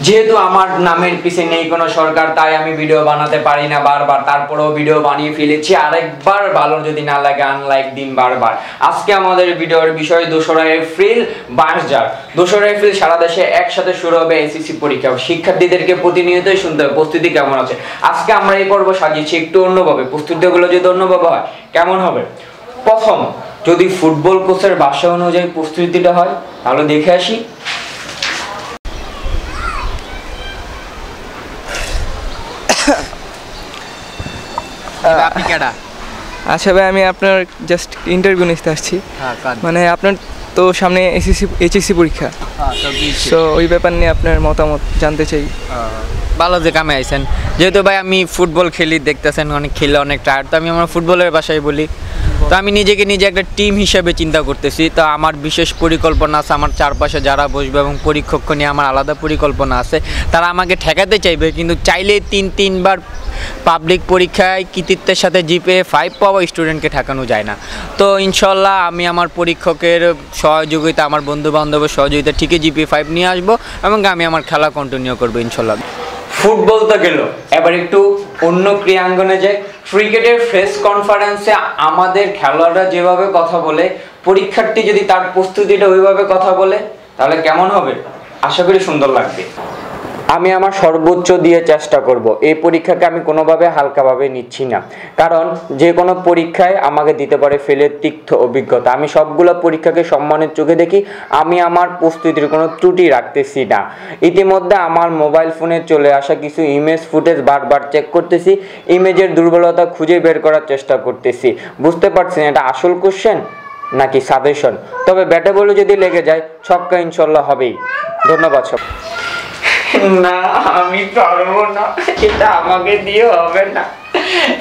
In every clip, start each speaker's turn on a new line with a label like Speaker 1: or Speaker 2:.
Speaker 1: যেহেতু আমার নামের পিছে নেই কোনো সরকার, তাই আমি ভিডিও বানাতে পারি না বারবার, তারপরেও ভিডিও বানিয়ে ফেলেছি। আরেকবার ভালো যদি না লাগে আনলাইক দিন বারবার। আজকে আমাদের ভিডিওর বিষয় 2রা এপ্রিল বাসজার। 2রা এপ্রিল সারা দেশে একসাথে শুরু হবে এসএসসি পরীক্ষা। শিক্ষার্থীদেরকে প্রতিনিয়তই শুনতে হবে প্রস্তুতি কেমন আছে। আজকে আমরা এই পর্ব সাজিয়েছি একটু অন্যভাবে। প্রস্তুতিগুলো যদি অন্যভাবে হয় কেমন হবে? প্রথম, যদি ফুটবল কোচের ভাষা অনুযায়ী প্রস্তুতিটা হয় তাহলে দেখে আসি।
Speaker 2: আপনি কেডা?
Speaker 3: আচ্ছা ভাই, আমি আপনার জাস্ট ইন্টারভিউ নিতে আসছি। মানে আপনার তো সামনে এইচএসসি পরীক্ষা, তো ওই ব্যাপার নিয়ে আপনার মতামত জানতে চাই।
Speaker 2: ভালো যে কামে আইছেন। যেহেতু ভাই আমি ফুটবল খেলি, দেখতেছেন অনেক খেলে অনেক টায়ার্ড, তো আমি আমার ফুটবলের ভাষায় বলি। তো আমি নিজে একটা টিম হিসেবে চিন্তা করতেছি। তো আমার বিশেষ পরিকল্পনা আছে, আমার চারপাশে যারা বসবে এবং পরীক্ষক নিয়ে আমার আলাদা পরিকল্পনা আছে। তারা আমাকে ঠেকাতে চাইবে, কিন্তু চাইলে তিনবার পাবলিক পরীক্ষায় কৃতিত্বের সাথে জিপিএ 5 পাওয়া স্টুডেন্টকে ঠেকানো যায় না। তো ইনশাল্লাহ আমি আমার পরীক্ষকের সহযোগিতা, আমার বন্ধু বান্ধবের সহযোগিতা ঠিকই জিপিএ 5 নিয়ে আসবো এবং আমি আমার খেলা কন্টিনিউ করবো ইনশাল্লাহ।
Speaker 1: ফুটবল তো গেল, এবার একটু অন্য ক্রীড়াঙ্গনে যাই। ক্রিকেটের প্রেস কনফারেন্সে আমাদের খেলোয়াড়রা যেভাবে কথা বলে, পরীক্ষার্থী যদি তার প্রস্তুতিটা ওইভাবে কথা বলে তাহলে কেমন হবে? আশা করি সুন্দর লাগবে। আমি আমার সর্বোচ্চ দিয়ে চেষ্টা করব। এই পরীক্ষাকে আমি কোনোভাবে হালকাভাবে নিচ্ছি না, কারণ যে কোনো পরীক্ষায় আমাকে দিতে পারে ফেলের তিক্ত অভিজ্ঞতা। আমি সবগুলো পরীক্ষাকে সম্মানের চোখে দেখি। আমি আমার প্রস্তুতির কোনো ত্রুটি রাখতেছি না। ইতিমধ্যে আমার মোবাইল ফোনে চলে আসা কিছু ইমেজ ফুটেজ বারবার চেক করতেছি, ইমেজের দুর্বলতা খুঁজে বের করার চেষ্টা করতেছি। বুঝতে পারছি না এটা আসল কোশ্চেন নাকি সাজেশন। তবে ব্যাটে বলে যদি লেগে যায় ছক্কা ইনশাল্লাহ হবেই। ধন্যবাদ সব। না, আমি পারবো না, এটা আমাকে দিয়ে হবে না।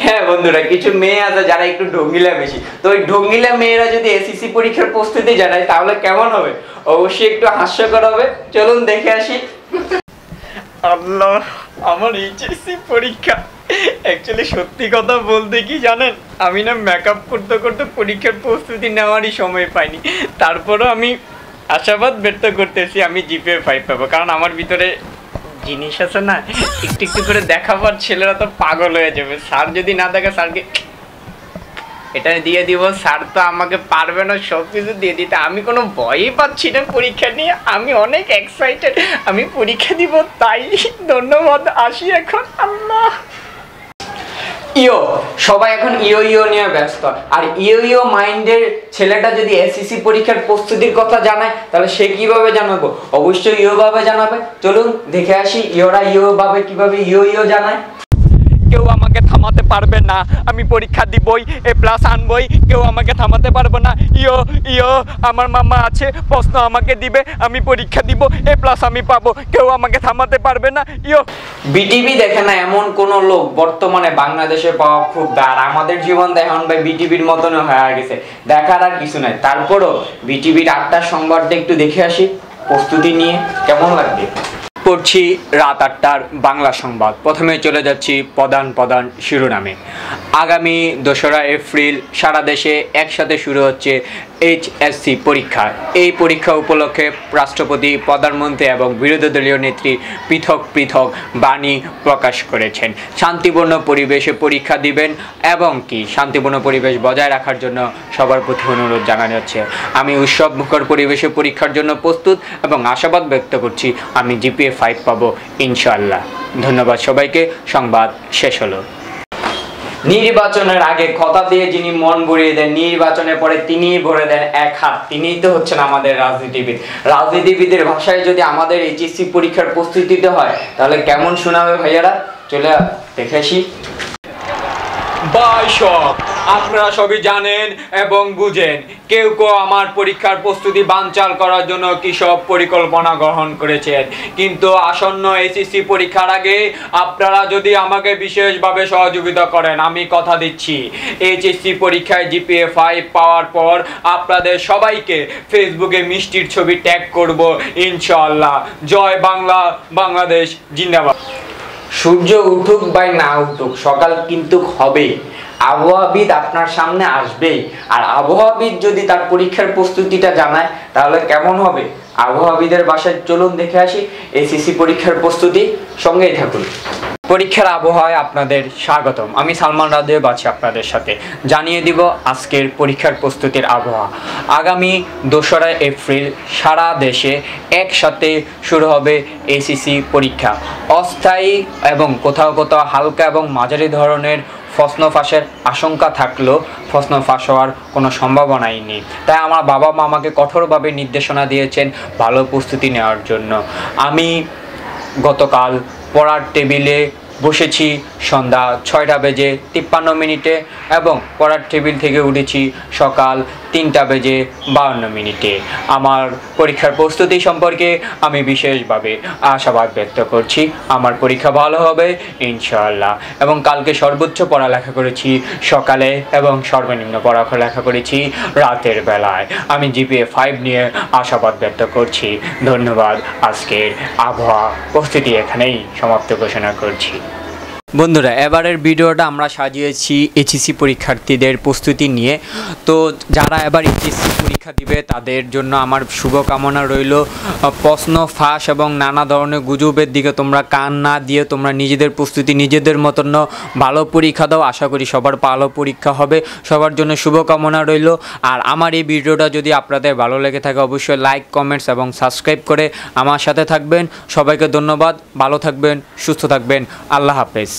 Speaker 1: হ্যাঁ বন্ধুরা, কিছু মেয়ে আছে যারা একটু ঢঙ্গিলা বেশি। তো ওই ঢঙ্গিলা মেয়েরা যদি এসএসসি পরীক্ষার প্রস্তুতি জানায় তাহলে কেমন হবে? অবশ্যই একটু হাস্যকর হবে। চলুন দেখে আসি। আল্লাহ, আমার এইচএসসি পরীক্ষা। অ্যাকচুয়ালি সত্যি কথা বলতে কি জানেন, আমি না মেকআপ করতে করতে পরীক্ষার প্রস্তুতি নেওয়ারই সময় পাইনি। তারপরও আমি আশাবাদ ব্যক্ত করতেছি আমি জিপিএ 5 পাবো, কারণ আমার ভিতরে জিনিস আছে না, একটু একটু করে দেখাবার ছেলেরা তো পাগল হয়ে যাবে। স্যার যদি না দেখে স্যারকে এটা দিয়ে দিব, স্যার তো আমাকে পারবে না সব কিছু দিয়ে দিতে। আমি কোনো ভয়ই পাচ্ছি না পরীক্ষা নিয়ে, আমি অনেক এক্সাইটেড, আমি পরীক্ষা দিব। তাই ধন্যবাদ, আসি এখন। আল্লাহ, ইয়ো সবাই এখন ইয়ো নিয়ে ব্যস্ত। আর ইয়ো মাইন্ডের ছেলেটা যদি এসএসসি পরীক্ষার প্রস্তুতির কথা জানায় তাহলে সে কিভাবে জানাবো? অবশ্যই ইয়ো ভাবে জানাবে। চলুন দেখে আসি ইয়োরা ইয়ো ভাবে কিভাবে ইয়ো জানায়। কেউ আমাকে থামাতে পারবে না, আমি পরীক্ষা দিবই, A+ আনবই, কেউ আমাকে থামাতে পারবে না। ইয়ো আমার মামা আছে, প্রশ্ন আমাকে দিবে, আমি পরীক্ষা দিব, A+ আমি পাবো, কেউ আমাকে থামাতে পারবে না। ইয়ো বিটিভি দেখে না এমন কোন লোক বর্তমানে বাংলাদেশে পাওয়া খুব দার। আমাদের জীবন এখন ভাই বিটিভির মতন হয়ে গেছে, দেখার আর কিছু নাই। তারপরও বিটিভির 8টার সংবাদটা একটু দেখে আসি প্রস্তুতি নিয়ে, কেমন লাগবে? পড়ছি রাত 8টার বাংলা সংবাদ। প্রথমে চলে যাচ্ছি প্রধান শিরোনামে। আগামী 2রা এপ্রিল সারা দেশে একসাথে শুরু হচ্ছে এইচএসসি পরীক্ষা। এই পরীক্ষা উপলক্ষে রাষ্ট্রপতি, প্রধানমন্ত্রী এবং বিরোধী দলীয় নেত্রী পৃথক বাণী প্রকাশ করেছেন। শান্তিপূর্ণ পরিবেশে পরীক্ষা দিবেন এবং শান্তিপূর্ণ পরিবেশ বজায় রাখার জন্য সবার প্রতি অনুরোধ জানানো হচ্ছে। আমি উৎসবমুখর পরিবেশে পরীক্ষার জন্য প্রস্তুত এবং আশাবাদ ব্যক্ত করছি আমি জিপিএ 5 পাবো ইনশাআল্লাহ। ধন্যবাদ সবাইকে। সংবাদ শেষ হলো। নির্বাচনের আগে কথা দিয়ে যিনি মন ভরিয়ে দেন, নির্বাচনের পরে তিনিই ভরে দেন এক হাত, তিনিই তো হচ্ছেন আমাদের রাজনীতিবিদ। রাজনীতিবিদের ভাষায় যদি আমাদের এইচএসসি পরীক্ষার প্রস্তুতিতে হয় তাহলে কেমন শোনাবে ভাইয়ারা? চলে দেখে আসি। বাইশক আপনারা সবই জানেন এবং বুঝেন, কেউ আমার পরীক্ষার প্রস্তুতি বানচাল করার জন্য কি সব পরিকল্পনা গ্রহণ করেছেন। কিন্তু আসন্ন এসএসসি পরীক্ষার আগে আপনারা যদি আমাকে বিশেষভাবে সহযোগিতা করেন, আমি কথা দিচ্ছি এইচএসসি পরীক্ষায় জিপিএ 5 পাওয়ার পর আপনাদের সবাইকে ফেসবুকে মিষ্টির ছবি ট্যাগ করব ইনশাআল্লাহ। জয় বাংলা, বাংলাদেশ জিন্দাবাদ। সূর্য উঠুক বা না উঠুক, সকাল কিন্তু হবে। আবহাওয়াবিদ আপনার সামনে আসবেই। আর আবহাওয়াবিদ যদি তার পরীক্ষার প্রস্তুতিটা জানায় তাহলে কেমন হবে আবহাওয়াবিদের বাসায় চলুন দেখে আসি এসএসসি পরীক্ষার প্রস্তুতি, সঙ্গেই থাকুন। পরীক্ষার আবহাওয়ায় আপনাদের স্বাগতম। আমি সালমান রাদেব আছি আপনাদের সাথে। জানিয়ে দিব আজকের পরীক্ষার প্রস্তুতির আবহাওয়া। আগামী 2রা এপ্রিল সারা দেশে একসাথে শুরু হবে এসএসসি পরীক্ষা। অস্থায়ী এবং কোথাও কোথাও হালকা এবং মাঝারি ধরনের প্রশ্ন ফাঁসের আশঙ্কা থাকলেও প্রশ্ন ফাঁস হওয়ার কোনো সম্ভাবনাই নেই। তাই আমার বাবা মা আমাকে কঠোরভাবে নির্দেশনা দিয়েছেন ভালো প্রস্তুতি নেওয়ার জন্য। আমি গতকাল পড়ার টেবিলে বসেছি সন্ধ্যা 6টা বেজে 53 মিনিটে এবং পড়ার টেবিল থেকে উঠেছি সকাল 3টা বেজে 52 মিনিটে। আমার পরীক্ষার প্রস্তুতি সম্পর্কে আমি বিশেষভাবে আশাবাদ ব্যক্ত করছি। আমার পরীক্ষা ভালো হবে ইনশাআল্লাহ। এবং কালকে সর্বোচ্চ পড়ালেখা করেছি সকালে এবং সর্বনিম্ন পড়ালেখা করেছি রাতের বেলায়। আমি জিপিএ 5 নিয়ে আশাবাদ ব্যক্ত করছি। ধন্যবাদ। আজকের আবহাওয়া প্রস্তুতি এখানেই সমাপ্ত ঘোষণা করছি।
Speaker 2: বন্ধুরা, এবারের ভিডিওটা আমরা সাজিয়েছি এইচএসসি পরীক্ষার্থীদের প্রস্তুতি নিয়ে। তো যারা এবার এইচএসসি পরীক্ষা দিবে তাদের জন্য আমার শুভকামনা রইল। প্রশ্ন ফাঁস এবং নানা ধরনের গুজবের দিকে তোমরা কান না দিয়ে তোমরা নিজেদের প্রস্তুতি নিজেদের মতন ভালো পরীক্ষা দাও। আশা করি সবার ভালো পরীক্ষা হবে। সবার জন্য শুভকামনা রইল। আর আমার এই ভিডিওটা যদি আপনাদের ভালো লেগে থাকে অবশ্যই লাইক, কমেন্টস এবং সাবস্ক্রাইব করে আমার সাথে থাকবেন। সবাইকে ধন্যবাদ। ভালো থাকবেন, সুস্থ থাকবেন। আল্লাহ হাফেজ।